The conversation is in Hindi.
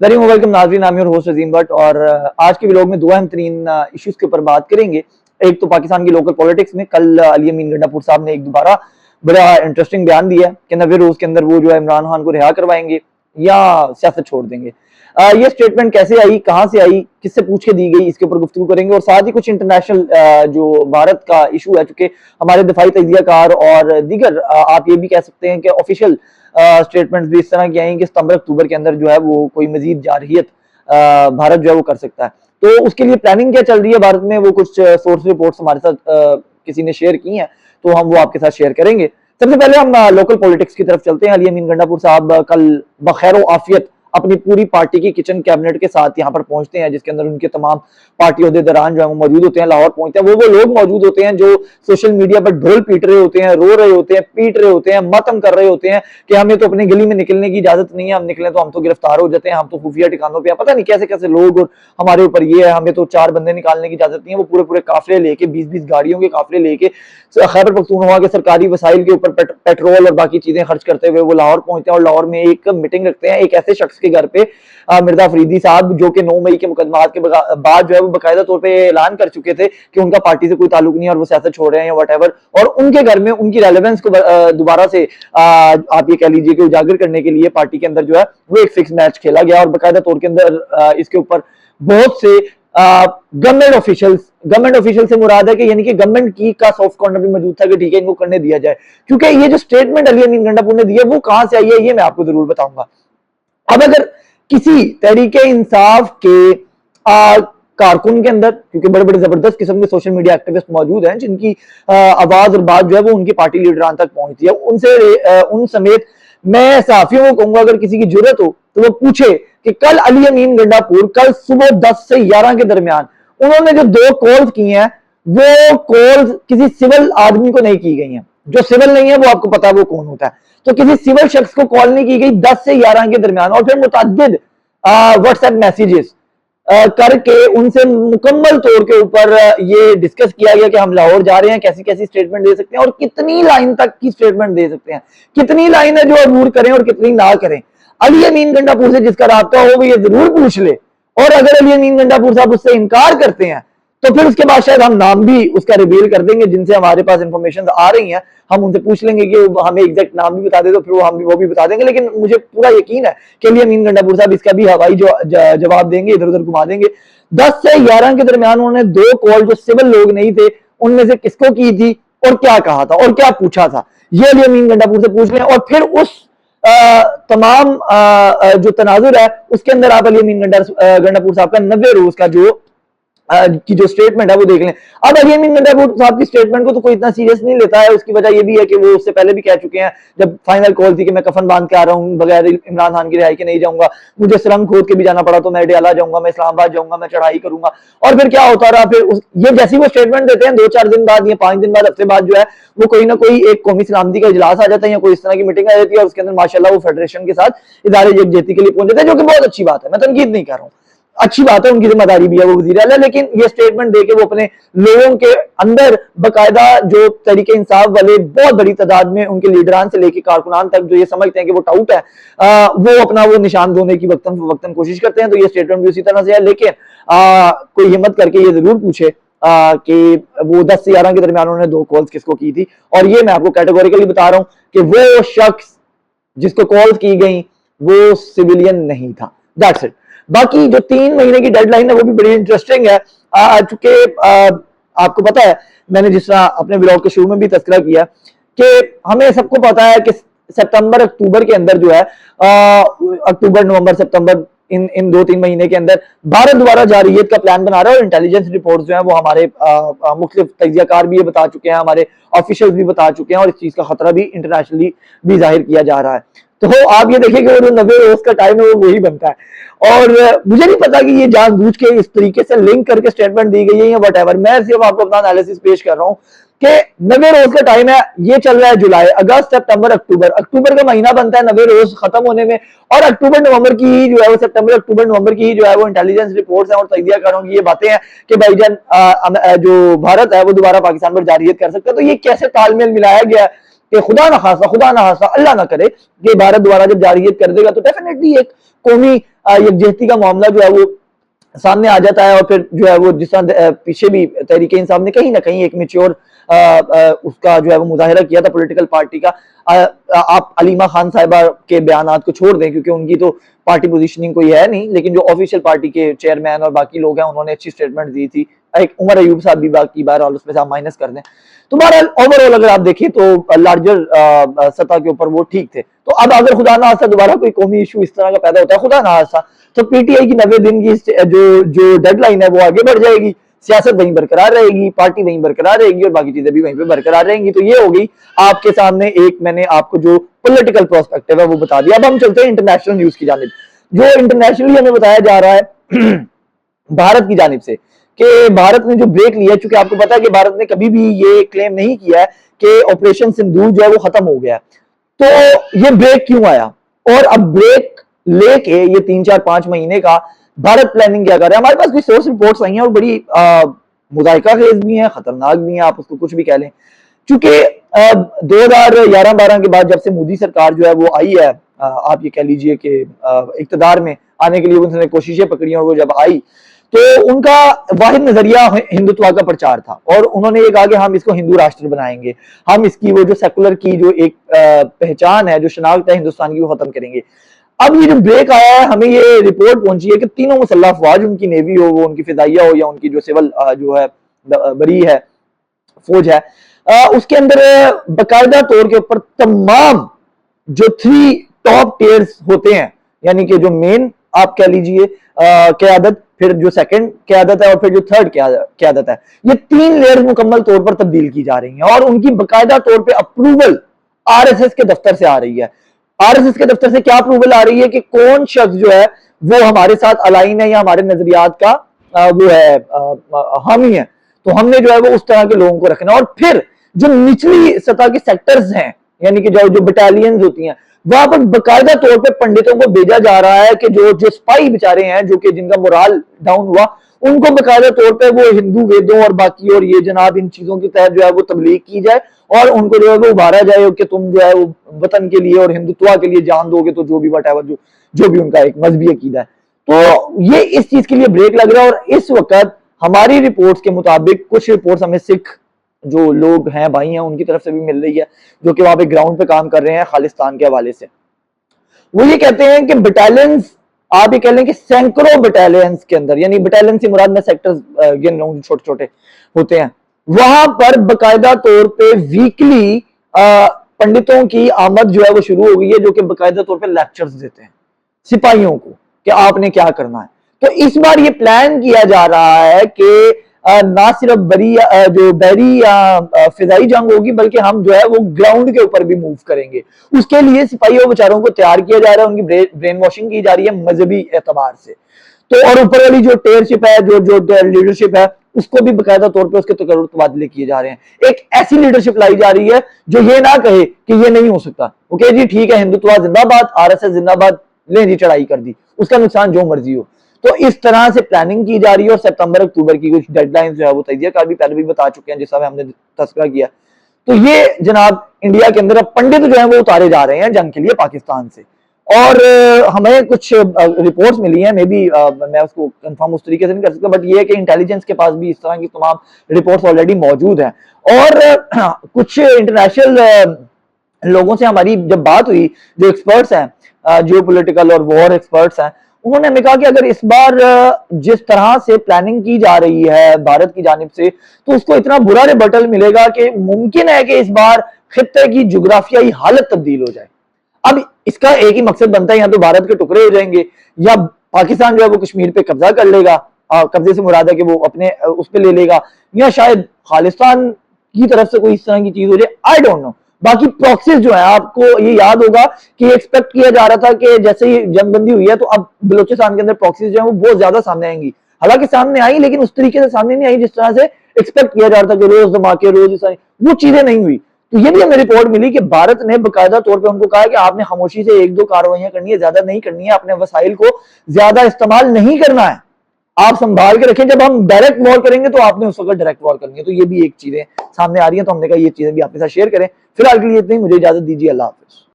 वेरी वेलकम नाज़रीन, नाम और होस्ट अजीम भट्ट। और आज के व्लॉग में दो अहम तरीन इश्यूज के ऊपर बात करेंगे। एक तो पाकिस्तान की लोकल पॉलिटिक्स में कल अली अमीन गंडापुर साहब ने एक दोबारा बड़ा इंटरेस्टिंग बयान दिया कि नवे रोज के अंदर वो जो है इमरान खान को रिहा करवाएंगे या सियासत छोड़ देंगे। ये स्टेटमेंट कैसे आई, कहां से आई, किससे पूछ के दी गई, इसके ऊपर गुफ्तगू करेंगे। और साथ ही कुछ इंटरनेशनल जो भारत का इशू है, चूंकि हमारे दिफाई तजियाकार और दीगर आप ये भी कह सकते हैं कि ऑफिशियल स्टेटमेंट्स भी इस तरह की आई कि सितंबर अक्टूबर के अंदर जो है वो कोई मजीद जारहियत भारत जो है वो कर सकता है। तो उसके लिए प्लानिंग क्या चल रही है भारत में, वो कुछ सोर्स रिपोर्ट्स हमारे साथ किसी ने शेयर की हैं, तो हम वो आपके साथ शेयर करेंगे। सबसे पहले हम लोकल पॉलिटिक्स की तरफ चलते हैं। अली अमीन गंडापुर साहब कल बखैर आफियत अपनी पूरी पार्टी की किचन कैबिनेट के साथ यहाँ पर पहुंचते हैं, जिसके अंदर उनके तमाम पार्टी अहदेदारान जो है वो मौजूद होते हैं। लाहौर पहुंचते हैं, वो लोग मौजूद होते हैं जो सोशल मीडिया पर ढोल पीट रहे होते हैं, रो रहे होते हैं, पीट रहे होते हैं, मातम कर रहे होते हैं कि हमें तो अपनी गली में निकलने की इजाजत नहीं है, हम निकले तो हम तो गिरफ्तार हो जाते हैं, हम तो खुफिया ठिकानों पर, पता नहीं कैसे कैसे लोग और हमारे ऊपर ये है, हमें तो 4 बंदे निकालने की इजाजत नहीं है। वो पूरे पूरे काफिले लेके 20-20 गाड़ियों के काफिले लेके खैबर पख्तूनख्वा के सरकारी वसाइल के ऊपर पेट्रोल और बाकी चीजें खर्च करते हुए वो लाहौर पहुंचते हैं और लाहौर में एक मीटिंग रखते हैं एक ऐसे शख्स के घर पे, मिर्जा फरीदी साहब, जो कि 9 मई के मुकदमात के बाद जो है वो बाकायदा तौर पे ऐलान कर चुके थे कि उनका पार्टी से कोई ताल्लुक नहीं है और वो सियासत छोड़ रहे हैं या वट, और उनके घर में उनकी रेलेवेंस को दोबारा से आप ये कह लीजिए कि उजागर करने के लिए पार्टी के अंदर जो है वो एक फिक्स मैच खेला गया। और बाकायदा तौर के अंदर इसके ऊपर बहुत से गवर्नमेंट ऑफिशियल से मुराद है कि यानी कि गवर्नमेंट की का सॉफ्ट कॉर्नर भी मौजूद था कि ठीक है इनको करने दिया जाए, क्योंकि ये जो स्टेटमेंट अली अमीन गंडापुर ने दिया वो कहां से आई है ये मैं आपको जरूर बताऊंगा। अब अगर किसी तहरीके इंसाफ के कारकुन के अंदर, क्योंकि बड़े बड़े जबरदस्त किस्म के सोशल मीडिया एक्टिविस्ट मौजूद हैं जिनकी आवाज और बात जो है वो उनकी पार्टी लीडरान तक पहुंचती है, उनसे उन समेत मैं सहाफियों को कहूंगा अगर किसी की जरूरत हो तो वो पूछे कि कल अली अमीन गंडापुर कल सुबह 10 से 11 के दरमियान उन्होंने जो 2 कॉल्स की हैं वो कॉल्स किसी सिविल आदमी को नहीं की गई हैं। जो सिविल नहीं है वो आपको पता है वो कौन होता है, तो किसी सिविल शख्स को कॉल नहीं की गई 10 से 11 के दरमियान। और फिर मुतअद्दिद व्हाट्सएप मैसेजेस करके उनसे मुकम्मल तौर के ऊपर ये डिस्कस किया गया कि हम लाहौर जा रहे हैं, कैसी कैसी स्टेटमेंट दे सकते हैं और कितनी लाइन तक की स्टेटमेंट दे सकते हैं, कितनी लाइन है जो अबूर करें और कितनी ना करें। अली अमीन गंडापुर से जिसका राब्ता हो वो ये जरूर पूछ ले, और अगर अली अमीन गंडापुर साहब उससे इनकार करते हैं तो फिर उसके बाद शायद हम नाम भी उसका रिवील कर देंगे जिनसे हमारे पास इंफॉर्मेशन आ रही हैं। हम उनसे पूछ लेंगे कि हमें एग्जैक्ट नाम भी बता दे तो फिर वो भी बता देंगे। लेकिन मुझे पूरा यकीन है कि अली अमीन गंडापुर साहब इसका भी हवाई जवाब देंगे, इधर उधर घुमा देंगे। 10 से 11 के दरमियान उन्होंने 2 कॉल जो सिविल लोग नहीं थे उनमें से किसको की थी और क्या कहा था और क्या पूछा था, ये अली अमीन गंडापुर से पूछ लें। और फिर उस तमाम जो तनाजुर है उसके अंदर आप अली अमीन गंडापुर साहब का 90 रोज का जो स्टेटमेंट है वो देख लें। अब अली अमीन गंडापुर साहब की स्टेटमेंट को तो कोई इतना सीरियस नहीं लेता है। उसकी वजह ये भी है कि वो उससे पहले भी कह चुके हैं, जब फाइनल कॉल थी कि मैं कफन बांध के आ रहा हूँ, बगैर इमरान खान की रिहाई के नहीं जाऊंगा, मुझे सुरंग खोद के भी जाना पड़ा तो मैं डयाला जाऊंगा, मैं इस्लामाबाद जाऊंगा, मैं चढ़ाई करूंगा। और फिर क्या होता रहा, फिर ये जैसी वो स्टेटमेंट देते हैं 2-4 दिन बाद या 5 दिन बाद, हफ्ते बाद जो है वो कोई ना कोई एक कौमी सलामती का इजलास आ जाता है या कोई इस तरह की मीटिंग आ जाती है और उसके अंदर माशाल्लाह वो फेडरेशन के साथ इदारे यकजहती के लिए पहुंच जाते हैं, जो कि बहुत अच्छी बात है, मैं तनकीद नहीं कर रहा हूँ, अच्छी बात है, उनकी जिम्मेदारी भी है वो वजीर आला। लेकिन ये स्टेटमेंट देके वो अपने लोगों के अंदर बकायदा जो तरीके इंसाफ वाले बहुत बड़ी तादाद में उनके लीडरान से लेके कारकुनान तक जो ये समझते हैं कि वो टाउट है, वो अपना वो निशान धोने की वक्तन कोशिश करते हैं। तो ये स्टेटमेंट भी उसी तरह से है। लेकिन कोई हिम्मत करके ये जरूर पूछे कि वो 10 से 11 के दरमियान उन्होंने 2 कॉल्स किसको की थी, और ये मैं आपको कैटेगोरिकली बता रहा हूं कि वो शख्स जिसको कॉल्स की गई वो सिविलियन नहीं था। That's it. बाकी जो 3 महीने की डेडलाइन है वो भी बड़ी इंटरेस्टिंग है, चूंकि आपको पता है, मैंने जिस तरह अपने ब्लॉग के शुरू में भी तस्करा किया कि हमें सबको पता है कि सितंबर अक्टूबर के अंदर जो है अक्टूबर नवंबर सितंबर इन 2-3 महीने के अंदर भारत द्वारा जारियत का प्लान बना रहा है। और इंटेलिजेंस रिपोर्ट जो है वो हमारे मुख्तलिफ तजियाकार भी ये बता चुके हैं, हमारे ऑफिशियल्स भी बता चुके हैं, और इस चीज का खतरा भी इंटरनेशनली भी जाहिर किया जा रहा है। तो आप ये देखिए कि वो जो 90 रोज का टाइम है वो वही बनता है। और मुझे नहीं पता कि ये जानबूझ के इस तरीके से लिंक करके स्टेटमेंट दी गई है या व्हाटएवर, मैं सिर्फ आपको अपना एनालिसिस पेश कर रहा हूं कि 90 रोज का टाइम है, ये चल रहा है जुलाई अगस्त सितंबर अक्टूबर, अक्टूबर का महीना बनता है 90 रोज खत्म होने में, और अक्टूबर नवंबर की ही जो है वो सितंबर अक्टूबर नवंबर की ही जो है वो इंटेलिजेंस रिपोर्ट्स हैं और तजियाकारों की ये बातें हैं कि भाईजान जो भारत है वो दोबारा पाकिस्तान पर जारियत कर सकता है। तो ये कैसे तालमेल मिलाया गया कि खुदा ना खासा अल्लाह ना करे कि भारत दोबारा जब जारियत कर देगा तो डेफिनेटली एक कौमी यकजहती का मामला जो है वो सामने आ जाता है, और फिर जो है वो जिस तरह पीछे भी तहरीक इंसाफ ने कहीं ना कहीं एक मेच्योर उसका जो है वो मुजाहिरा किया था पॉलिटिकल पार्टी का। आप अलीमा खान साहिबा के बयानात को छोड़ दें क्योंकि उनकी तो पार्टी पोजीशनिंग कोई है नहीं, लेकिन जो ऑफिशियल पार्टी के चेयरमैन और बाकी लोग हैं उन्होंने अच्छी स्टेटमेंट दी थी। एक उमर अयूब साहब भी बाकी बार और उसमें से आप माइनस कर दें तो बहरहाल ओवरऑल अगर आप देखिए तो लार्जर सतह के ऊपर वो ठीक थे। तो अब अगर खुदा ना खास्ता दोबारा कोई कौमी इशू इस तरह का पैदा होता है खुदा ना खास्ता, तो पीटीआई की 90 दिन की जो डेडलाइन है वो आगे बढ़ जाएगी, सियासत वहीं बरकरार रहेगी, पार्टी वहीं बरकरार रहेगी और बाकी चीजें भी वहीं पे बरकरार रहेंगी। तो ये हो गई आपके सामने एक मैंने आपको जो पॉलिटिकल प्रोस्पेक्टिव है वो बता दिया। अब हम चलते हैं इंटरनेशनल न्यूज की जानिब, जो इंटरनेशनली हमें बताया जा रहा है भारत की जानिब से कि भारत ने जो ब्रेक लिया, चूंकि आपको पता है कि भारत ने कभी भी ये क्लेम नहीं किया है कि ऑपरेशन सिंदूर जो है वो खत्म हो गया, तो ये ब्रेक क्यों आया और अब ब्रेक लेके ये 3-4-5 महीने का भारत प्लानिंग क्या कर रहा है। हमारे पास कुछ सोर्स रिपोर्ट्स आई हैं और बड़ी मुदाहिका खेज भी हैं, खतरनाक भी हैं, आप उसको कुछ भी कह लें। चूंकि 2011-12 के बाद जब से मोदी सरकार जो है वो आई है, आप ये कह लीजिए कि इक्तदार में आने के लिए उन्होंने कोशिशें पकड़ी और वो जब आई तो उनका वाहिद नजरिया हिंदुत्व का प्रचार था और उन्होंने ये कहा कि हम इसको हिंदू राष्ट्र बनाएंगे, हम इसकी वो जो सेकुलर की जो एक पहचान है, जो शनाख्त है हिंदुस्तान की, वो खत्म करेंगे। अब ये जो ब्रेक आया है, हमें ये रिपोर्ट पहुंची है कि तीनों मुसल्लह अफवाज, उनकी नेवी हो, वो उनकी फिदाइया हो या उनकी जो सिविल जो है बरी है फौज है, उसके अंदर बाकायदा तौर के ऊपर तमाम जो 3 टॉप टियर्स होते हैं, यानी कि जो मेन आप कह लीजिए क़यादत, फिर जो सेकंड क़यादत है और फिर जो थर्ड क़यादत है, ये 3 लेयर्स मुकम्मल तौर पर तब्दील की जा रही हैं और उनकी बाकायदा तौर पर अप्रूवल आरएसएस के दफ्तर से आ रही है। आरएसएस के दफ्तर से क्या अप्रूवल आ रही है कि कौन शख्स जो है वो हमारे साथ अलाइन है या हमारे नजरियात का वो है हामी है, तो हमने जो है वो उस तरह के लोगों को रखना। और फिर जो निचली सतह के सेक्टर्स हैं, यानी कि जो बटालियंस होती हैं, वहां पर बाकायदा तौर पे पंडितों को भेजा जा रहा है कि जो स्पाई बेचारे हैं, जो कि जिनका मोराल डाउन हुआ, उनको बाकायदा तौर पे वो हिंदू वेदों और बाकी और ये जनाब इन चीजों के तहत जो है वो तबलीग की जाए और उनको जो है वो उभारा जाए कि तुम जो है वो वतन के लिए और हिंदुत्व के लिए जान दोगे, तो जो भी वटेवर जो भी उनका एक मजहबी अकीदा है। तो ये इस चीज के लिए ब्रेक लग रहा है और इस वक्त हमारी रिपोर्ट्स के मुताबिक कुछ रिपोर्ट्स हमें सिख जो लोग हैं, भाई हैं, उनकी तरफ से भी मिल रही है जो कि वहां पे ग्राउंड पे काम कर रहे हैं खालिस्तान के हवाले से। वो ये कहते हैं कि बटालियंस, आप ये कह लें कि सैकड़ों बटालियंस के अंदर, यानी बटालियन से मुराद में सेक्टर्स गिन रहा हूं, छोटे छोटे होते हैं, वहां पर बाकायदा तौर पे वीकली पंडितों की आमद जो है वो शुरू हो गई है, जो कि बाकायदा तौर पे लेक्चर्स देते हैं सिपाहियों को कि आपने क्या करना है। तो इस बार ये प्लान किया जा रहा है कि ना सिर्फ बहरी या फिजाई जंग होगी, बल्कि हम जो है वो ग्राउंड के ऊपर भी मूव करेंगे। उसके लिए सिपाहियों बेचारों को तैयार किया जा रहा है, उनकी ब्रेन वॉशिंग की जा रही है मजहबी एतबार से। तो और ऊपर वाली जो टेयरशिप है, जो लीडरशिप है, उसको भी बाकायदा तौर पे उसके तबादले किए जा रहे हैं। एक ऐसी लीडरशिप लाई जा रही है जो ये ना कहे कि ये नहीं हो सकता, ओके जी ठीक है, हिंदुत्व जिंदाबाद, आरएसएस जिंदाबाद, ले जी चढ़ाई कर दी, उसका नुकसान जो मर्जी हो। तो इस तरह से प्लानिंग की जा रही है और सितंबर अक्टूबर की कुछ डेडलाइन जो है वो तय कर भी पहले भी बता चुके हैं, जिसका हमने तस्करा किया। तो ये जनाब इंडिया के अंदर पंडित जो है वो उतारे जा रहे हैं जंग के लिए पाकिस्तान से। और हमें कुछ रिपोर्ट्स मिली हैं, मे बी मैं उसको कंफर्म उस तरीके से नहीं कर सकता, बट ये है कि इंटेलिजेंस के पास भी इस तरह की तमाम रिपोर्ट्स ऑलरेडी मौजूद हैं। और कुछ इंटरनेशनल लोगों से हमारी जब बात हुई, जो एक्सपर्ट्स हैं, जियो पॉलिटिकल और वॉर एक्सपर्ट्स हैं, उन्होंने हमें कहा कि अगर इस बार जिस तरह से प्लानिंग की जा रही है भारत की जानिब से, तो उसको इतना बुरा रिबटल मिलेगा कि मुमकिन है कि इस बार खित्ते की जुग्राफियाई हालत तब्दील हो जाए। अब इसका एक ही मकसद बनता है, या तो भारत के टुकड़े हो जाएंगे या पाकिस्तान जो है वो कश्मीर पे कब्जा कर लेगा, कब्जे से मुराद है कि वो अपने उस पर ले लेगा, या शायद खालिस्तान की तरफ से कोई इस तरह की चीज हो जाए, आई डोंट नो। बाकी प्रॉक्सीज जो है, आपको ये याद होगा कि एक्सपेक्ट किया जा रहा था कि जैसे ही जंगबंदी हुई है तो अब बलोचिस्तान के अंदर प्रॉक्सीज जो है वो बहुत ज्यादा सामने आएंगी। हालांकि सामने आई, लेकिन उस तरीके से सामने नहीं आई जिस तरह से एक्सपेक्ट किया जा रहा था कि रोज धमाके, रोज वो चीजें नहीं हुई। तो ये भी हमें रिपोर्ट मिली कि भारत ने बाकायदा तौर पे उनको कहा कि आपने खामोशी से 1-2 कार्रवाइयां करनी है, ज्यादा नहीं करनी है, अपने वसाइल को ज्यादा इस्तेमाल नहीं करना है, आप संभाल के रखें, जब हम डायरेक्ट वॉर करेंगे तो आपने उस वक्त डायरेक्ट वॉर करनी है। तो ये भी एक चीजें सामने आ रही है, तो हमने कहा ये चीजें भी आपके साथ शेयर करें। फिलहाल के लिए इतनी, मुझे इजाजत दीजिए, अल्लाह हाफिज।